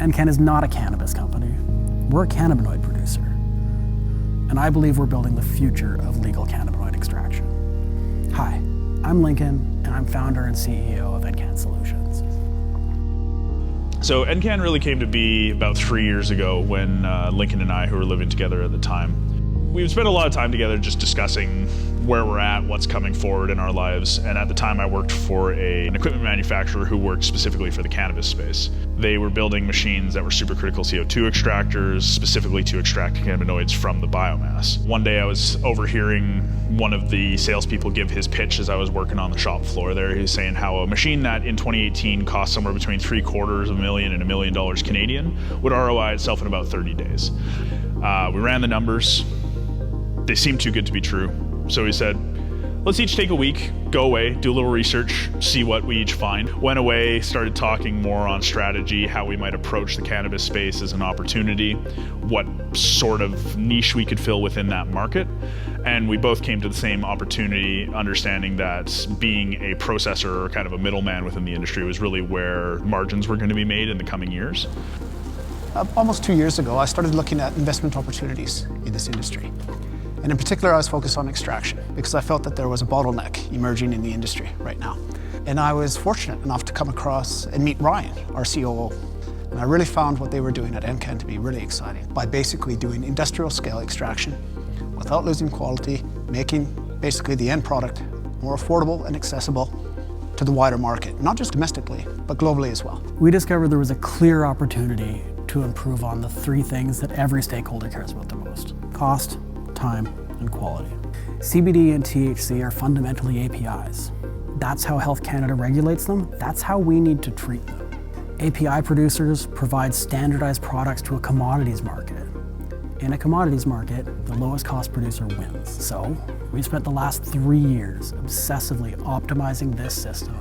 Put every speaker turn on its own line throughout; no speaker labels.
EnCann is not a cannabis company. We're a cannabinoid producer. And I believe we're building the future of legal cannabinoid extraction. Hi, I'm Lincoln, and I'm founder and CEO of EnCann Solutions.
So EnCann really came to be about 3 years ago when Lincoln and I, who were living together at the time, we spent a lot of time together just discussing where we're at, what's coming forward in our lives. And at the time I worked for an equipment manufacturer who worked specifically for the cannabis space. They were building machines that were supercritical CO2 extractors, specifically to extract cannabinoids from the biomass. One day I was overhearing one of the salespeople give his pitch as I was working on the shop floor there. He was saying how a machine that in 2018 cost somewhere between $750,000 and $1 million Canadian would ROI itself in about 30 days. We ran the numbers. They seemed too good to be true. So he said, let's each take a week, go away, do a little research, see what we each find. Went away, started talking more on strategy, how we might approach the cannabis space as an opportunity, what sort of niche we could fill within that market. And we both came to the same opportunity, understanding that being a processor or kind of a middleman within the industry was really where margins were going to be made in the coming years.
Almost 2 years ago, I started looking at investment opportunities in this industry. And in particular, I was focused on extraction because I felt that there was a bottleneck emerging in the industry right now. And I was fortunate enough to come across and meet Ryan, our COO. And I really found what they were doing at EnCann to be really exciting by basically doing industrial scale extraction without losing quality, making basically the end product more affordable and accessible to the wider market, not just domestically, but globally as well.
We discovered there was a clear opportunity to improve on the three things that every stakeholder cares about the most: cost, time, and quality. CBD and THC are fundamentally APIs. That's how Health Canada regulates them. That's how we need to treat them. API producers provide standardized products to a commodities market. In a commodities market, the lowest cost producer wins. So we've spent the last 3 years obsessively optimizing this system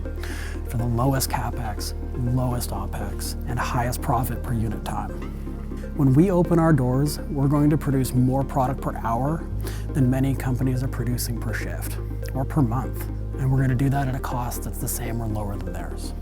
for the lowest CapEx, lowest OpEx, and highest profit per unit time. When we open our doors, we're going to produce more product per hour than many companies are producing per shift or per month. And we're going to do that at a cost that's the same or lower than theirs.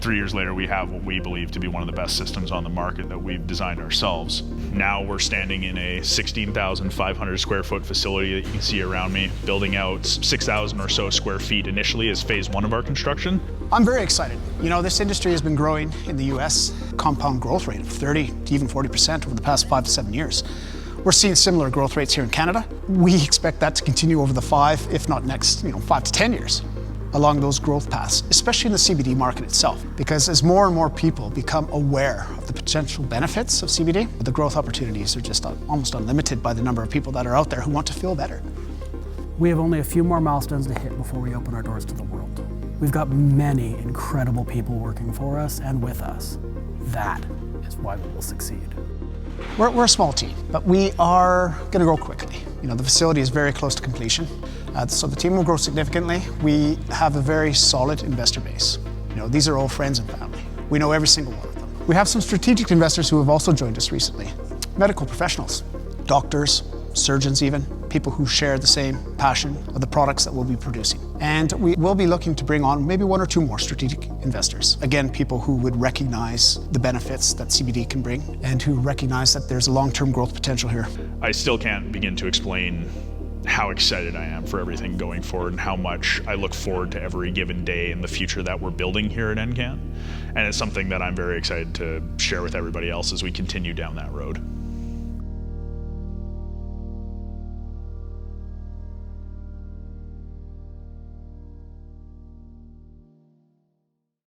3 years later, we have what we believe to be one of the best systems on the market that we've designed ourselves. Now we're standing in a 16,500 square foot facility that you can see around me, building out 6,000 or so square feet initially as phase one of our construction.
I'm very excited. You know, this industry has been growing in the US, compound growth rate of 30 to even 40% over the past 5 to 7 years. We're seeing similar growth rates here in Canada. We expect that to continue over the 5, if not next, 5 to 10 years along those growth paths, especially in the CBD market itself. Because as more and more people become aware of the potential benefits of CBD, the growth opportunities are just almost unlimited by the number of people that are out there who want to feel better.
We have only a few more milestones to hit before we open our doors to the world. We've got many incredible people working for us and with us. That is why we will succeed.
We're a small team, but we are going to grow quickly. The facility is very close to completion, so the team will grow significantly. We have a very solid investor base. These are all friends and family. We know every single one of them. We have some strategic investors who have also joined us recently. Medical professionals, doctors, surgeons even, people who share the same passion of the products that we'll be producing. And we will be looking to bring on maybe 1 or 2 more strategic investors. Again, people who would recognize the benefits that CBD can bring and who recognize that there's a long-term growth potential here.
I still can't begin to explain how excited I am for everything going forward and how much I look forward to every given day in the future that we're building here at EnCann. And it's something that I'm very excited to share with everybody else as we continue down that road.